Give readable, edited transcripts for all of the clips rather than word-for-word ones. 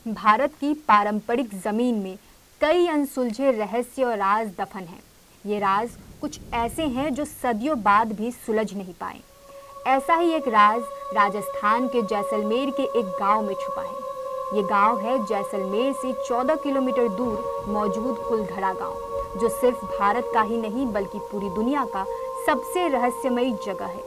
भारत की पारंपरिक जमीन में कई अनसुलझे रहस्य और राज दफन हैं। ये राज कुछ ऐसे हैं जो सदियों बाद भी सुलझ नहीं पाए। ऐसा ही एक राज राजस्थान के जैसलमेर के एक गांव में छुपा है। ये गांव है जैसलमेर से 14 किलोमीटर दूर मौजूद कुलधरा गांव, जो सिर्फ भारत का ही नहीं बल्कि पूरी दुनिया का सबसे रहस्यमयी जगह है।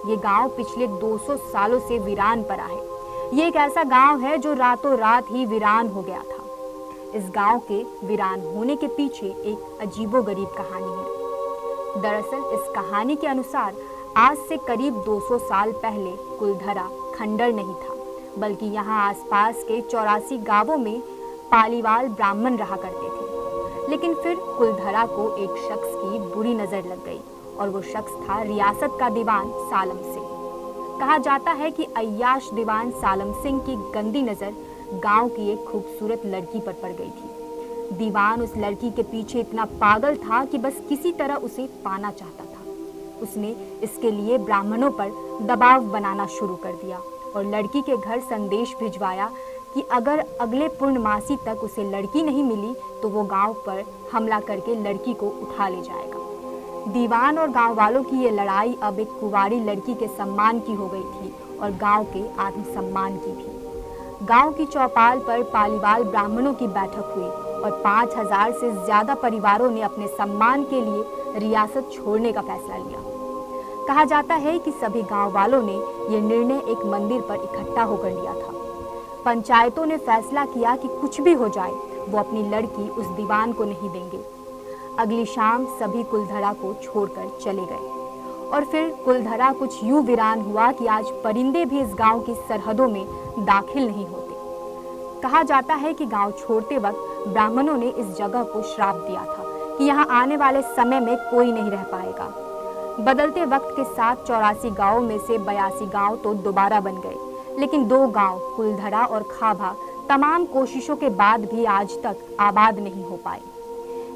ये गांव पिछले 200 सालों से वीरान पड़ा है। ये एक ऐसा गांव है जो रातों रात ही वीरान हो गया था। इस गांव के वीरान होने के पीछे एक अजीबोगरीब कहानी है। दरअसल इस कहानी के अनुसार आज से करीब 200 साल पहले कुलधरा खंडर नहीं था, बल्कि यहाँ आसपास के 84 गांवों में पालीवाल ब्राह्मण रहा करते थे। लेकिन फिर कुलधरा को एक शख्स की बुरी नजर लग गई और वो शख्स था रियासत का दीवान सालम सिंह। कहा जाता है कि अय्याश दीवान सालम सिंह की गंदी नज़र गांव की एक खूबसूरत लड़की पर पड़ गई थी। दीवान उस लड़की के पीछे इतना पागल था कि बस किसी तरह उसे पाना चाहता था। उसने इसके लिए ब्राह्मणों पर दबाव बनाना शुरू कर दिया और लड़की के घर संदेश भिजवाया कि अगर अगले पूर्णमासी तक उसे लड़की नहीं मिली तो वो गांव पर हमला करके लड़की को उठा ले जाएगा। दीवान और गांव वालों की ये लड़ाई अब एक कुंवारी लड़की के सम्मान की हो गई थी और गांव के आत्मसम्मान की भी। गांव की चौपाल पर पालीवाल ब्राह्मणों की बैठक हुई और 5000 से ज्यादा परिवारों ने अपने सम्मान के लिए रियासत छोड़ने का फैसला लिया। कहा जाता है कि सभी गांव वालों ने यह निर्णय एक मंदिर पर इकट्ठा होकर लिया था। पंचायतों ने फैसला किया कि कुछ भी हो जाए वो अपनी लड़की उस दीवान को नहीं देंगे। अगली शाम सभी कुलधरा को छोड़कर चले गए और फिर कुलधरा कुछ यूं वीरान हुआ कि आज परिंदे भी इस गांव की सरहदों में दाखिल नहीं होते। कहा जाता है कि गांव छोड़ते वक्त ब्राह्मणों ने इस जगह को श्राप दिया था कि यहाँ आने वाले समय में कोई नहीं रह पाएगा। बदलते वक्त के साथ 84 गांवों में से 82 गांव तो दोबारा बन गए, लेकिन 2 गांव कुलधरा और खाभा तमाम कोशिशों के बाद भी आज तक आबाद नहीं हो पाए।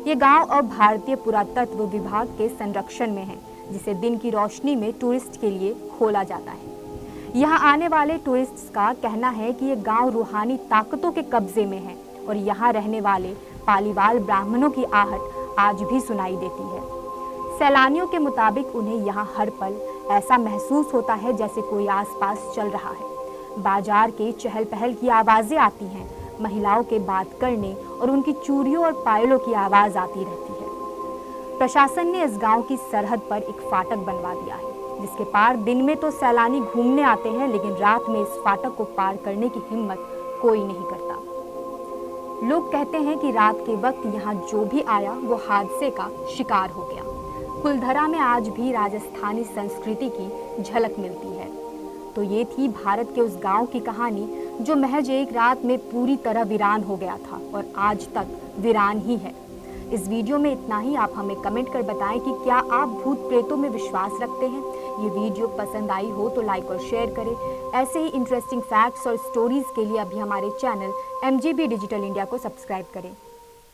ये गांव अब भारतीय पुरातत्व विभाग के संरक्षण में है, जिसे दिन की रोशनी में टूरिस्ट के लिए खोला जाता है। यहाँ आने वाले टूरिस्ट्स का कहना है कि ये गांव रूहानी ताकतों के कब्जे में है और यहाँ रहने वाले पालीवाल ब्राह्मणों की आहट आज भी सुनाई देती है। सैलानियों के मुताबिक उन्हें यहाँ हर पल ऐसा महसूस होता है जैसे कोई आसपास चल रहा है। बाजार के चहल पहल की आवाज़ें आती हैं, महिलाओं के बात करने और उनकी चूड़ियों और पायलों की आवाज़ आती रहती है। प्रशासन ने इस गांव की सरहद पर एक फाटक बनवा दिया है, जिसके पार दिन में तो सैलानी घूमने आते हैं, लेकिन रात में इस फाटक को पार करने की हिम्मत कोई नहीं करता। लोग कहते हैं कि रात के वक्त यहाँ जो भी आया वो हादसे का शिकार हो गया। कुलधरा में आज भी राजस्थानी संस्कृति की झलक मिलती है। तो ये थी भारत के उस गांव की कहानी जो महज एक रात में पूरी तरह वीरान हो गया था और आज तक वीरान ही है। इस वीडियो में इतना ही। आप हमें कमेंट कर बताएं कि क्या आप भूत प्रेतों में विश्वास रखते हैं। ये वीडियो पसंद आई हो तो लाइक और शेयर करें। ऐसे ही इंटरेस्टिंग फैक्ट्स और स्टोरीज के लिए अभी हमारे चैनल MGB डिजिटल इंडिया को सब्सक्राइब करें।